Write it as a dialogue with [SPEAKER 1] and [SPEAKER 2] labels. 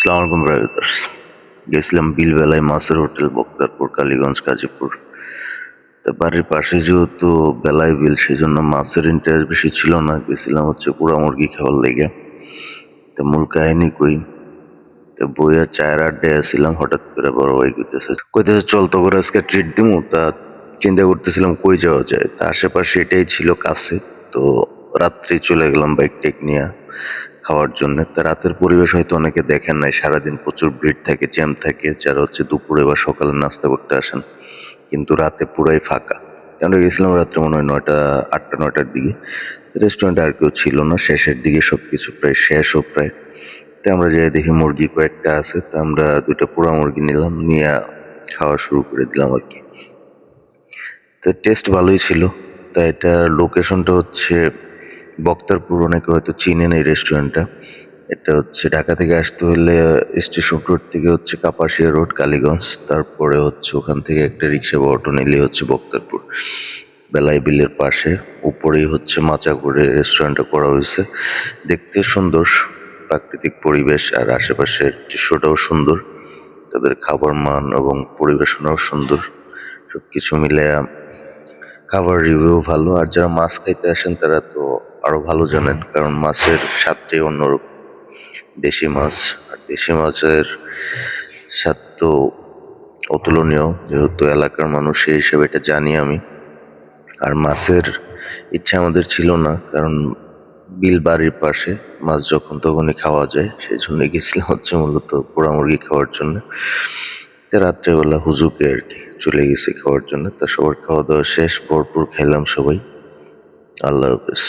[SPEAKER 1] আসসালামু আলাইকুম ব্রাদার্স। গেছিলাম বিলবেলায় মাছের হোটেল বক্তারপুর, কালীগঞ্জ, গাজীপুর। তা বাড়ির পাশে যেহেতু বেলায় বিল, সেই জন্য মাছের ইন্টারেস্ট বেশি ছিল না। গেছিলাম হচ্ছে পোড়া মুরগি খাওয়ার লেগে। তা মূল কাহিনী কই, তা বইয়া চায়ের আড্ডায় আসছিলাম, হঠাৎ করে বড় ভাই কইতেছে চল তো করে আজকে ট্রিট দিমু। তা চিন্তা করতেছিলাম কই যাওয়া যায়, তা আশেপাশে এটাই ছিল কাছে। তো রাত্রেই চলে গেলাম বাইক টেক নিয়ে খাওয়ার জন্য। তা রাতের পরিবেশ হয়তো অনেকে দেখেন নাই, সারাদিন প্রচুর ভিড় থাকে, জ্যাম থাকে, যারা হচ্ছে দুপুরে বা সকালে নাস্তা করতে আসেন। কিন্তু রাতে পুরাই ফাঁকা। আমরা গেছিলাম রাত্রে মনে হয় 8টা 9টার দিকে। রেস্টুরেন্টে আর কেউ ছিল না, শেষের দিকে সবকিছু প্রায় শেষও প্রায়। তো আমরা যাই দেখি মুরগি কয়েকটা আছে, তো আমরা 2টা পোড়া মুরগি নিলাম, নিয়ে খাওয়া শুরু করে দিলাম আর কি। তো টেস্ট ভালোই ছিল। তা এটা লোকেশনটা হচ্ছে বক্তারপুর, অনেকে হয়তো চিনেন এই রেস্টুরেন্টটা। এটা হচ্ছে ঢাকা থেকে আসতে হলে স্টেশন রোড থেকে হচ্ছে কাপাসিয়া রোড, কালীগঞ্জ, তারপরে হচ্ছে ওখান থেকে একটা রিক্সা বা অটো নিলেই হচ্ছে বক্তারপুর। বেলাই বিলের পাশে, উপরেই হচ্ছে মাচা করে রেস্টুরেন্টটা করা হয়েছে। দেখতে সুন্দর, প্রাকৃতিক পরিবেশ, আর আশেপাশের দৃশ্যটাও সুন্দর। তাদের খাবার মান এবং পরিবেশনাও সুন্দর। সবকিছু মিলে খাবার রিভিউ ভালো। আর যারা মাছ খাইতে আসেন তারা তো আরো ভালো জানেন, কারণ মাছের স্বাদটাই অন্যরকম। দেশি মাছ, আর দেশি মাছের স্বাদ তো অতুলনীয়, যেহেতু এলাকার মানুষ সেই হিসেবে এটা জানি আমি। আর মাছের ইচ্ছা আমাদের ছিল না, কারণ বিল বাড়ির পাশে, মাছ যখন তখনই খাওয়া যায়, সেই জন্য গেছিলাম হচ্ছে মূলত পোড়া মুরগি খাওয়ার জন্য। তা রাত্রেবেলা হুজুকে আর কি চলে গেছি খাওয়ার জন্য। তা সবার খাওয়া দাওয়া শেষ, ভরপুর খাইলাম সবাই। আল্লাহ হাফেজ।